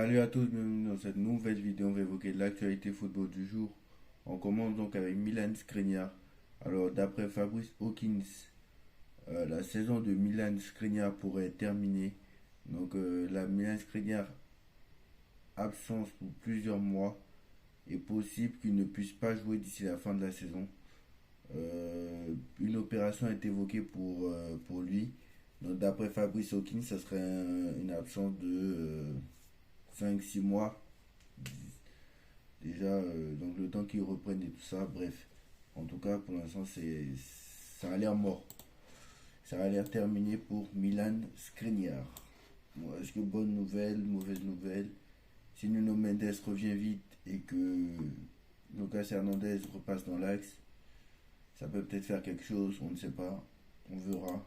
Salut à tous, bienvenue dans cette nouvelle vidéo. On va évoquer l'actualité football du jour. On commence donc avec Milan Skriniar. Alors, d'après Fabrice Hawkins, la saison de Milan Skriniar pourrait terminer. Donc, la Milan Skriniar, absence pour plusieurs mois, est possible qu'il ne puisse pas jouer d'ici la fin de la saison. Une opération est évoquée pour lui. Donc, d'après Fabrice Hawkins, ça serait une absence de 5-6 mois déjà, donc le temps qu'ils reprennent et tout ça, bref. En tout cas, pour l'instant, ça a l'air mort. Ça a l'air terminé pour Milan Skriniar. Bon, est-ce que bonne nouvelle, mauvaise nouvelle? Si Nuno Mendes revient vite et que Lucas Hernandez repasse dans l'axe, ça peut peut-être faire quelque chose, on ne sait pas. On verra.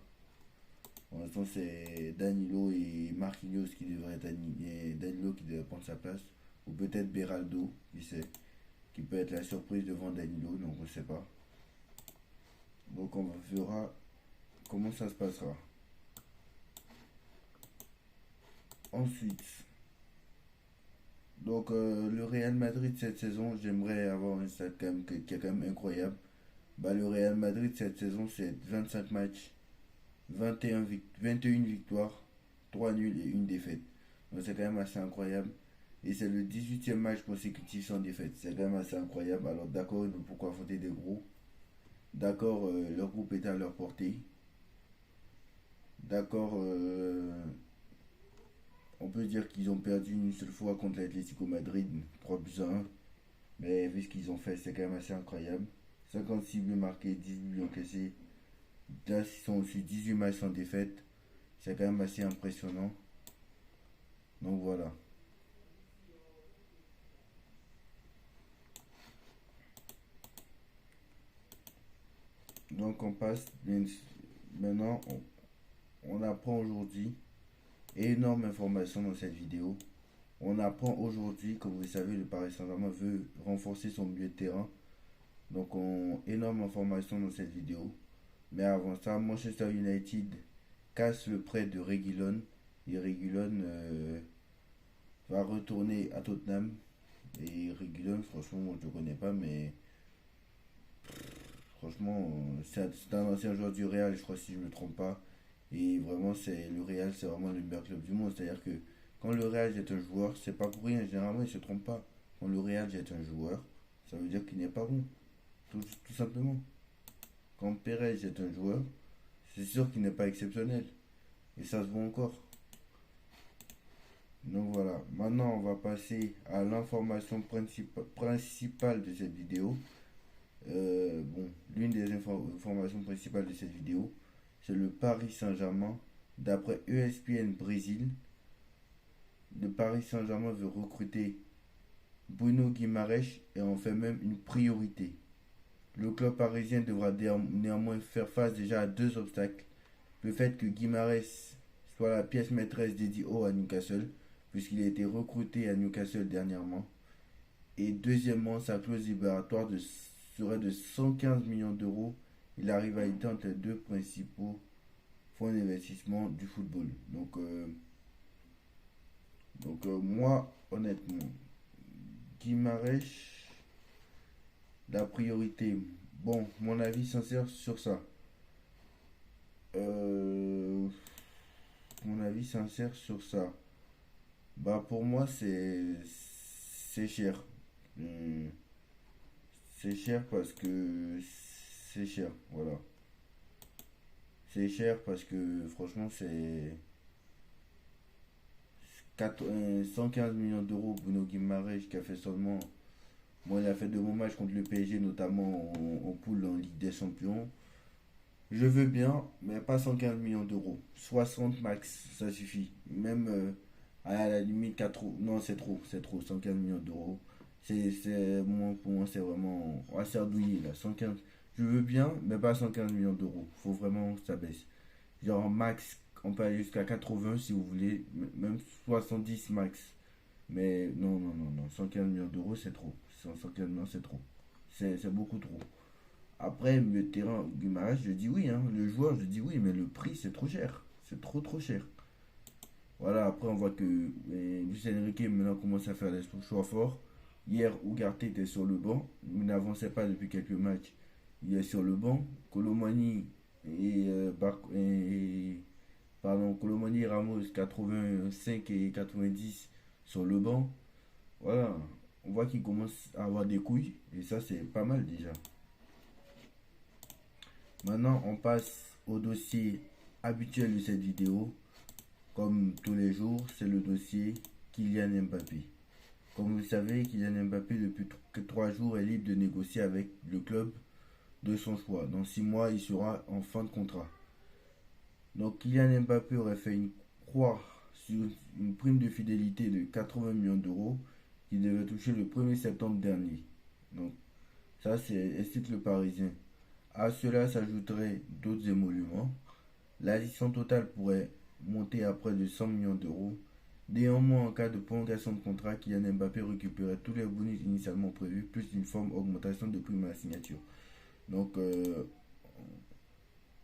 Pour l'instant, c'est Danilo et Marquinhos qui devraient être alignés. Danilo qui devrait prendre sa place. Ou peut-être Beraldo, qui sait. Qui peut être la surprise devant Danilo, donc on ne sait pas. Donc on verra comment ça se passera. Ensuite, donc le Real Madrid cette saison, j'aimerais avoir un stat qui est quand même incroyable. Bah, le Real Madrid cette saison, c'est 25 matchs, 21 victoires, 3 nuls et une défaite. Donc c'est quand même assez incroyable. Et c'est le 18e match consécutif sans défaite. C'est quand même assez incroyable. Alors d'accord, ils n'ont pourquoi affronter des gros. D'accord, leur groupe est à leur portée. D'accord, on peut dire qu'ils ont perdu une seule fois contre l'Atlético Madrid, 3 buts à 1. Mais vu ce qu'ils ont fait, c'est quand même assez incroyable. 56 buts marqués, 18 buts encaissés. Là, ils sont aussi 18 matchs sans défaite. C'est quand même assez impressionnant. Donc voilà. Donc on passe maintenant, on apprend aujourd'hui énorme information dans cette vidéo. On apprend aujourd'hui, comme vous le savez, le Paris Saint-Germain veut renforcer son milieu de terrain. Donc énorme information dans cette vidéo. Mais avant ça, Manchester United casse le prêt de Reguilon. Et Reguilon va retourner à Tottenham. Et Reguilon, franchement, moi je ne le connais pas, mais franchement, c'est un ancien joueur du Real, je crois, si je ne me trompe pas. Et vraiment, le Real, c'est vraiment le meilleur club du monde. C'est-à-dire que quand le Real jette un joueur, c'est pas pour rien. Généralement, il ne se trompe pas. Quand le Real jette un joueur, ça veut dire qu'il n'est pas bon. Tout simplement. Quand Perez jette un joueur, c'est sûr qu'il n'est pas exceptionnel. Et ça se voit encore. Donc voilà. Maintenant, on va passer à l'information principale de cette vidéo. Bon, l'une des informations principales de cette vidéo, c'est le Paris Saint-Germain. D'après ESPN Brésil, le Paris Saint-Germain veut recruter Bruno Guimaraes et en fait même une priorité. Le club parisien devra néanmoins faire face déjà à deux obstacles. Le fait que Guimaraes soit la pièce maîtresse d'Eddie Howe à Newcastle, puisqu'il a été recruté à Newcastle dernièrement. Et deuxièmement, sa clause libératoire serait de 115 millions d'euros et la rivalité entre les deux principaux fonds d'investissement du football. Moi, honnêtement, Guimaraes, la priorité. Bon, mon avis sincère sur ça. Euh, Mon avis sincère sur ça. Bah pour moi c'est cher. Hum, C'est cher parce que c'est cher, voilà. C'est cher parce que franchement c'est 115 millions d'euros Bruno Guimaraes qui a fait seulement. Bon, il a fait de bons matchs contre le PSG, notamment en poule en Ligue des Champions. Je veux bien, mais pas 115 millions d'euros. 60 max, ça suffit. Même à la limite 4. Non, c'est trop. 115 millions d'euros. Pour moi, c'est vraiment. On va s'ardouiller là. 115. Je veux bien, mais pas 115 millions d'euros. Faut vraiment que ça baisse. Genre, max, on peut aller jusqu'à 80 si vous voulez. Même 70 max. Mais non, non, non, non. 115 millions d'euros, c'est trop. 115 millions, c'est trop. C'est beaucoup trop. Après, milieu de terrain, Guimaraes, je dis oui. Hein. Le joueur, je dis oui, mais le prix, c'est trop cher. C'est trop, trop cher. Voilà, après on voit que Luis Enrique maintenant commence à faire des choix forts. Hier, Ugarte était sur le banc, il n'avançait pas depuis quelques matchs. Il est sur le banc. Colomani Colomani et Ramos 85 et 90 sur le banc. Voilà, on voit qu'il commence à avoir des couilles et ça c'est pas mal déjà. Maintenant, on passe au dossier habituel de cette vidéo. Comme tous les jours, c'est le dossier Kylian Mbappé. Comme vous le savez, Kylian Mbappé, depuis 3 jours, est libre de négocier avec le club de son choix. Dans 6 mois, il sera en fin de contrat. Donc, Kylian Mbappé aurait fait une croix sur une prime de fidélité de 80 millions d'euros qu'il devait toucher le 1er septembre dernier. Donc, ça, c'est explique le Parisien. À cela s'ajouteraient d'autres émoluments. L'addition totale pourrait monter à près de 100 millions d'euros. Néanmoins, en cas de prolongation de contrat, Kylian Mbappé récupérait tous les bonus initialement prévus, plus une forme augmentation de prime à la signature. Donc,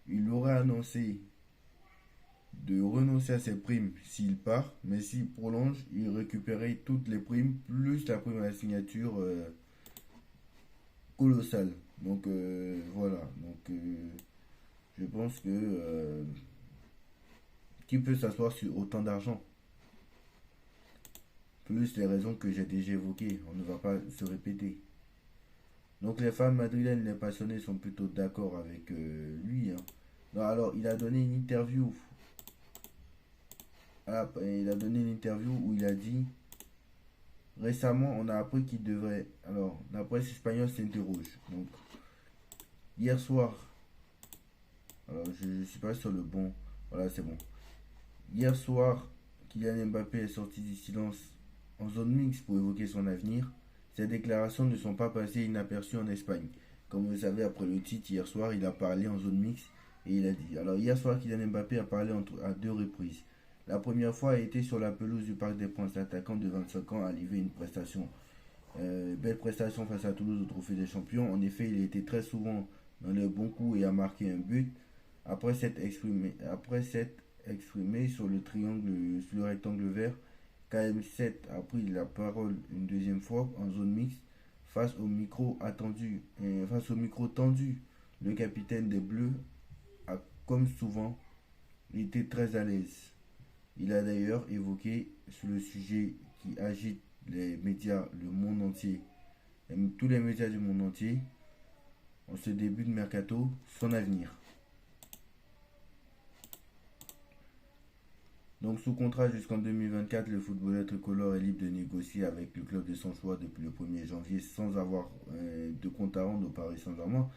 il aurait annoncé de renoncer à ses primes s'il part, mais s'il prolonge, il récupérait toutes les primes, plus la prime à la signature colossale. Donc, voilà. Donc, je pense que qui peut s'asseoir sur autant d'argent? Plus les raisons que j'ai déjà évoquées, on ne va pas se répéter. Donc les fans madrilènes, les passionnés sont plutôt d'accord avec lui, hein. Non, alors il a donné une interview. Il a donné une interview où il a dit récemment on a appris qu'il devrait. Alors la presse espagnole s'interroge. Donc hier soir, alors je ne suis pas sur le bon. Voilà, c'est bon. Hier soir, Kylian Mbappé est sorti du silence en zone mixte pour évoquer son avenir. Ces déclarations ne sont pas passées inaperçues en Espagne. Comme vous le savez, après le titre, hier soir, il a parlé en zone mixte et il a dit. Alors, hier soir, Kylian Mbappé a parlé à 2 reprises. La première fois a été sur la pelouse du Parc des Princes. L'attaquant de 25 ans a livré une prestation. Belle prestation face à Toulouse au Trophée des Champions. En effet, il était très souvent dans les bons coups et a marqué un but. Après s'être exprimé sur sur le rectangle vert, KM7 a pris la parole une deuxième fois en zone mixte face au micro tendu. Le capitaine des Bleus a, comme souvent, été très à l'aise. Il a d'ailleurs évoqué sur le sujet qui agite les médias, le monde entier, et tous les médias du monde entier, en ce début de mercato, son avenir. Donc sous contrat jusqu'en 2024, le footballeur tricolore est libre de négocier avec le club de son choix depuis le 1er janvier sans avoir de compte à rendre au Paris Saint-Germain.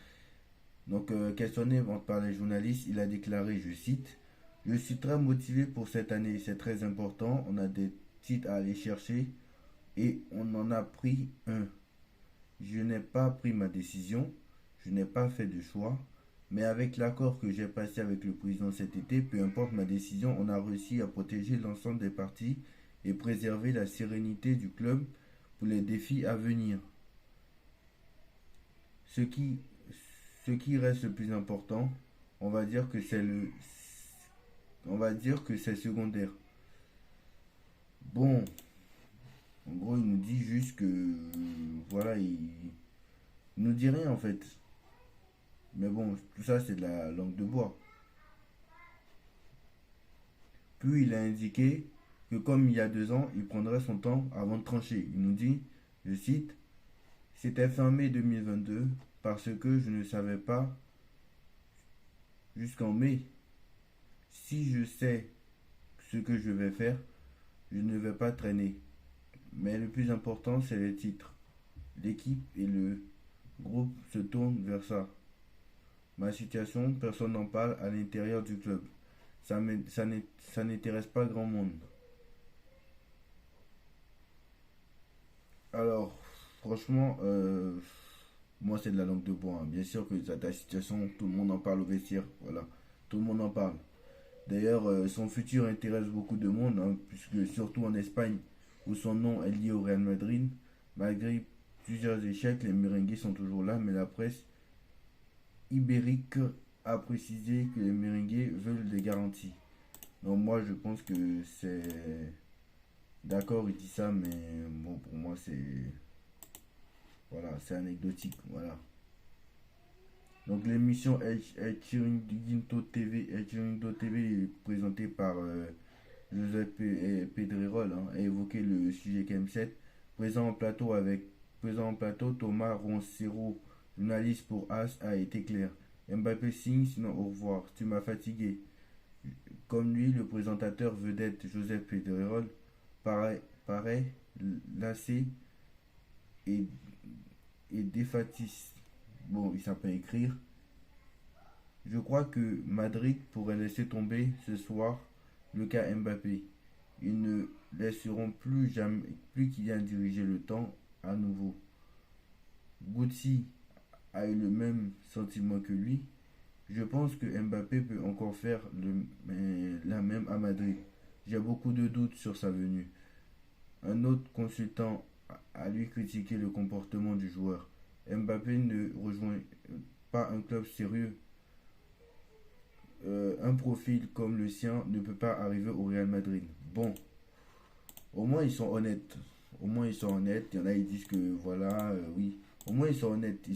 Donc questionné par les journalistes, il a déclaré, je cite, je suis très motivé pour cette année, c'est très important, on a des titres à aller chercher et on en a pris un. Je n'ai pas pris ma décision, je n'ai pas fait de choix, mais avec l'accord que j'ai passé avec le président cet été, peu importe ma décision, on a réussi à protéger l'ensemble des parties et préserver la sérénité du club pour les défis à venir. Ce qui, ce qui reste le plus important, on va dire que c'est secondaire. Bon, en gros, il nous dit juste que voilà, il nous dit rien en fait. Mais bon, tout ça c'est de la langue de bois. Puis il a indiqué que comme il y a 2 ans, il prendrait son temps avant de trancher. Il nous dit, je cite, c'était fin mai 2022 parce que je ne savais pas jusqu'en mai. Si je sais ce que je vais faire, je ne vais pas traîner. Mais le plus important, c'est les titres. L'équipe et le groupe se tournent vers ça. Ma situation, personne n'en parle à l'intérieur du club. Ça n'intéresse pas grand monde. Alors, franchement, moi c'est de la langue de bois, hein. Bien sûr que ta situation, tout le monde en parle au vestiaire. Voilà, tout le monde en parle. D'ailleurs, son futur intéresse beaucoup de monde, hein, puisque surtout en Espagne, où son nom est lié au Real Madrid, malgré plusieurs échecs, les merengues sont toujours là, mais la presse ibérique a précisé que les merengues veulent des garanties. Donc moi je pense que c'est... D'accord, il dit ça, mais bon, pour moi c'est... Voilà, c'est anecdotique, voilà. Donc l'émission El Chiringuito TV, El Chiringuito TV est présentée par Joseph Pedrerol, hein, a évoqué le sujet KM7. Présent en plateau avec Présent en plateau, Thomas Roncero, journaliste pour AS, a été clair. Mbappé signe, sinon au revoir. Tu m'as fatigué. Comme lui, le présentateur vedette Joseph Pedrerol paraît lassé et, et défaitiste. Bon, il s'appelle écrire. Je crois que Madrid pourrait laisser tomber ce soir le cas Mbappé. Ils ne laisseront plus jamais plus Kylian diriger le temps à nouveau. Gucci a eu le même sentiment que lui. Je pense que Mbappé peut encore faire la même à Madrid. J'ai beaucoup de doutes sur sa venue. Un autre consultant a lui critiqué le comportement du joueur. Mbappé ne rejoint pas un club sérieux. Un profil comme le sien ne peut pas arriver au Real Madrid. Bon, au moins ils sont honnêtes. Au moins ils sont honnêtes. Il y en a qui disent que voilà, oui. Au moins ils sont honnêtes.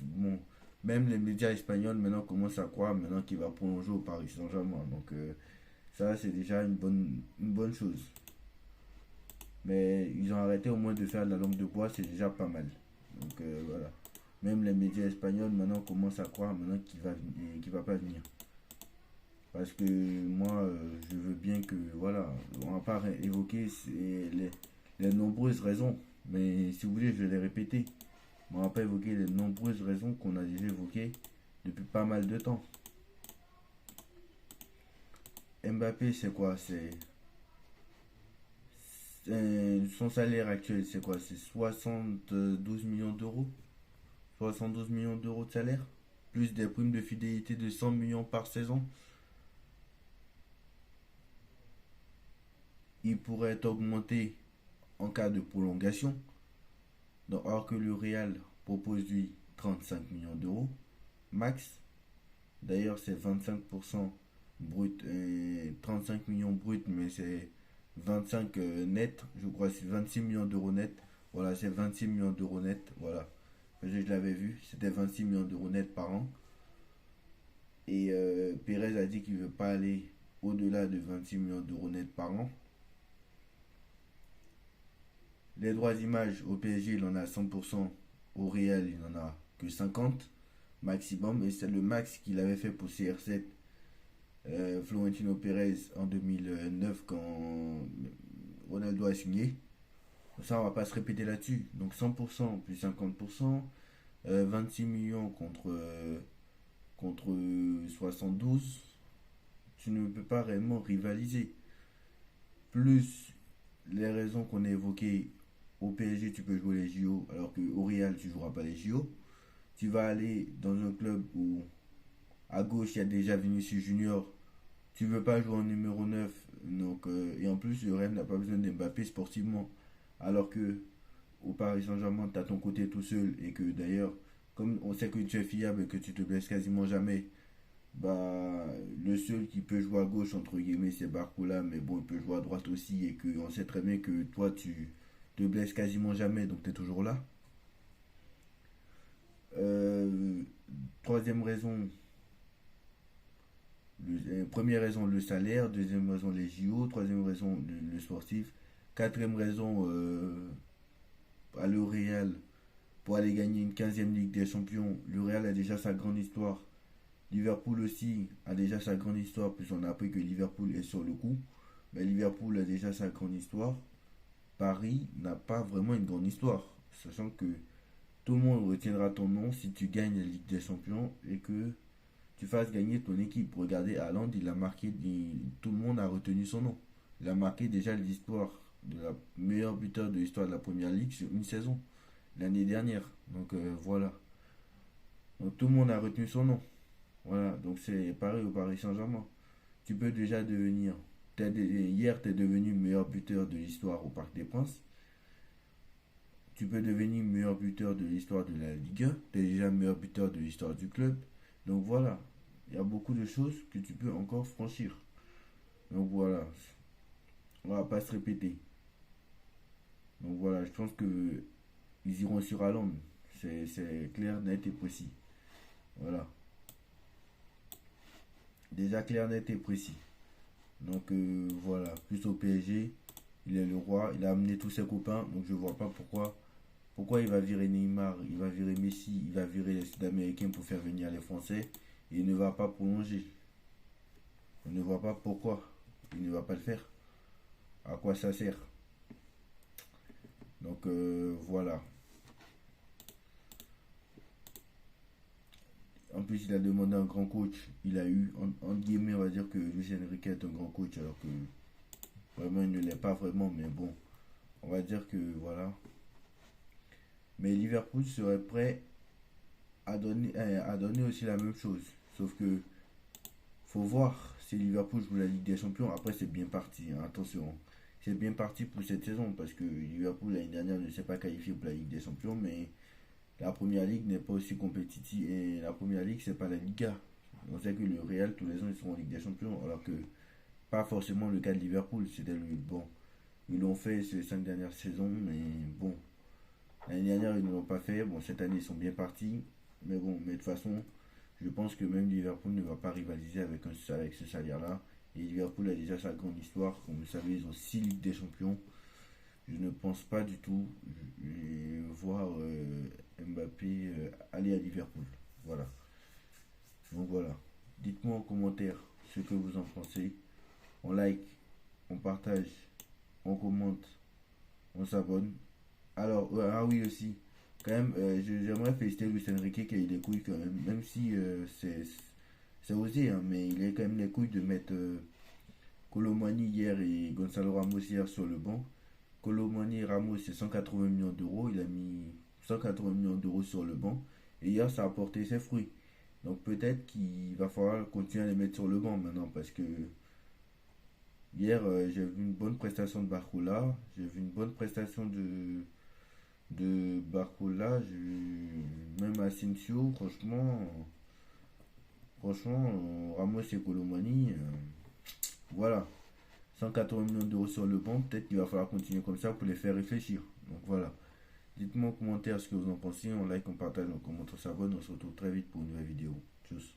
Bon, même les médias espagnols maintenant commencent à croire maintenant qu'il va prolonger au Paris Saint-Germain. Donc ça c'est déjà une bonne chose. Mais ils ont arrêté au moins de faire de la langue de bois, c'est déjà pas mal. Donc voilà. Même les médias espagnols maintenant commencent à croire maintenant qu'il va pas venir. Parce que moi, je veux bien que, voilà, on va pas évoquer les nombreuses raisons. Mais si vous voulez, je vais les répéter. On va pas évoquer les nombreuses raisons qu'on a déjà évoquées depuis pas mal de temps. Mbappé, c'est quoi? Son salaire actuel, c'est quoi? C'est 72 millions d'euros. 72 millions d'euros de salaire. Plus des primes de fidélité de 100 millions par saison. Il pourrait être augmenté en cas de prolongation. Donc, alors que le Real propose lui 35 millions d'euros max. D'ailleurs, c'est 25% brut, 35 millions brut, mais c'est 25 net. Je crois que c'est 26 millions d'euros net. Voilà, c'est 26 millions d'euros net. Voilà. Je l'avais vu, c'était 26 millions d'euros net par an. Et Pérez a dit qu'il ne veut pas aller au-delà de 26 millions d'euros net par an. Les droits d'image au PSG, il en a 100%. Au Real, il n'en a que 50 maximum. Et c'est le max qu'il avait fait pour CR7 Florentino Pérez en 2009 quand Ronaldo a signé. Ça, on va pas se répéter là-dessus. Donc 100% plus 50%, 26 millions contre 72. Tu ne peux pas réellement rivaliser. Plus les raisons qu'on a évoquées, au PSG, tu peux jouer les JO, alors qu'au Real, tu ne joueras pas les JO. Tu vas aller dans un club où à gauche, il y a déjà Vinicius Junior. Tu veux pas jouer en numéro 9. Donc, et en plus, le Real n'a pas besoin d'Mbappé sportivement. Alors que au Paris Saint-Germain, tu as ton côté tout seul. Et que d'ailleurs, comme on sait que tu es fiable et que tu te blesses quasiment jamais, bah, le seul qui peut jouer à gauche, entre guillemets, c'est Barcola. Mais bon, il peut jouer à droite aussi. Et qu'on sait très bien que toi, tu te blesses quasiment jamais. Donc, tu es toujours là. Euh, Troisième raison, première raison, le salaire. Deuxième raison, les JO. Troisième raison, le sportif. Quatrième raison, à le Real, pour aller gagner une 15e Ligue des Champions. Le Real a déjà sa grande histoire. Liverpool aussi a déjà sa grande histoire, puis on a appris que Liverpool est sur le coup. Mais Liverpool a déjà sa grande histoire. Paris n'a pas vraiment une grande histoire. Sachant que tout le monde retiendra ton nom si tu gagnes la Ligue des Champions et que tu fasses gagner ton équipe. Regardez, Haaland, il a marqué, tout le monde a retenu son nom. Il a marqué déjà l'histoire de la meilleure buteur de l'histoire de la Première Ligue sur une saison, l'année dernière. Donc voilà. Donc tout le monde a retenu son nom. Voilà, donc c'est pareil au Paris Saint-Germain. Tu peux déjà devenir. Hier, tu es devenu meilleur buteur de l'histoire au Parc des Princes. Tu peux devenir meilleur buteur de l'histoire de la Ligue 1. Tu es déjà meilleur buteur de l'histoire du club. Donc voilà, il y a beaucoup de choses que tu peux encore franchir. Donc voilà, on va pas se répéter. Donc voilà, je pense que ils iront sur Haaland. C'est clair, net et précis. Voilà. Déjà clair, net et précis. Donc voilà, plus au PSG, il est le roi, il a amené tous ses copains, donc je vois pas pourquoi il va virer Neymar, il va virer Messi, il va virer les Sud-Américains pour faire venir les Français et il ne va pas prolonger. On ne voit pas pourquoi il ne va pas le faire. À quoi ça sert? Donc voilà. En plus, il a demandé un grand coach. Il a eu, en guillemets, on va dire que Luis Enrique est un grand coach, alors que vraiment, il ne l'est pas vraiment. Mais bon, on va dire que voilà. Mais Liverpool serait prêt à donner aussi la même chose. Sauf que faut voir si Liverpool joue la Ligue des Champions. Après, c'est bien parti, hein, attention. C'est bien parti pour cette saison parce que Liverpool l'année dernière ne s'est pas qualifié pour la Ligue des Champions, mais la première ligue n'est pas aussi compétitive et la première ligue c'est pas la Liga. On sait que le Real tous les ans ils seront en Ligue des Champions alors que pas forcément le cas de Liverpool. C'était le bon. Ils l'ont fait ces 5 dernières saisons mais bon. L'année dernière ils ne l'ont pas fait. Bon cette année ils sont bien partis. Mais bon, mais de toute façon, je pense que même Liverpool ne va pas rivaliser avec ce salaire-là. Et Liverpool a déjà sa grande histoire. Comme vous savez, ils ont 6 Ligues des Champions. Je ne pense pas du tout voir Mbappé aller à Liverpool. Voilà. Donc voilà. Dites-moi en commentaire ce que vous en pensez. On like, on partage, on commente, on s'abonne. Alors, ah oui aussi, quand même, j'aimerais féliciter Luis Enrique qui a eu les couilles quand même, même si c'est osé, hein, mais il a quand même les couilles de mettre Colomani hier et Gonzalo Ramos hier sur le banc. Colomani et Ramos, c'est 180 millions d'euros. Il a mis 180 millions d'euros sur le banc. Et hier, ça a porté ses fruits. Donc peut-être qu'il va falloir continuer à les mettre sur le banc maintenant. Parce que hier, j'ai vu une bonne prestation de Barcola. J'ai vu une bonne prestation de Barcola. J'ai vu même Asensio. Franchement, Ramos et Colomani, voilà. 180 millions d'euros sur le banc, peut-être qu'il va falloir continuer comme ça pour les faire réfléchir. Donc voilà. Dites-moi en commentaire ce que vous en pensez. On like, on partage, on commente, on s'abonne. On se retrouve très vite pour une nouvelle vidéo. Tchuss.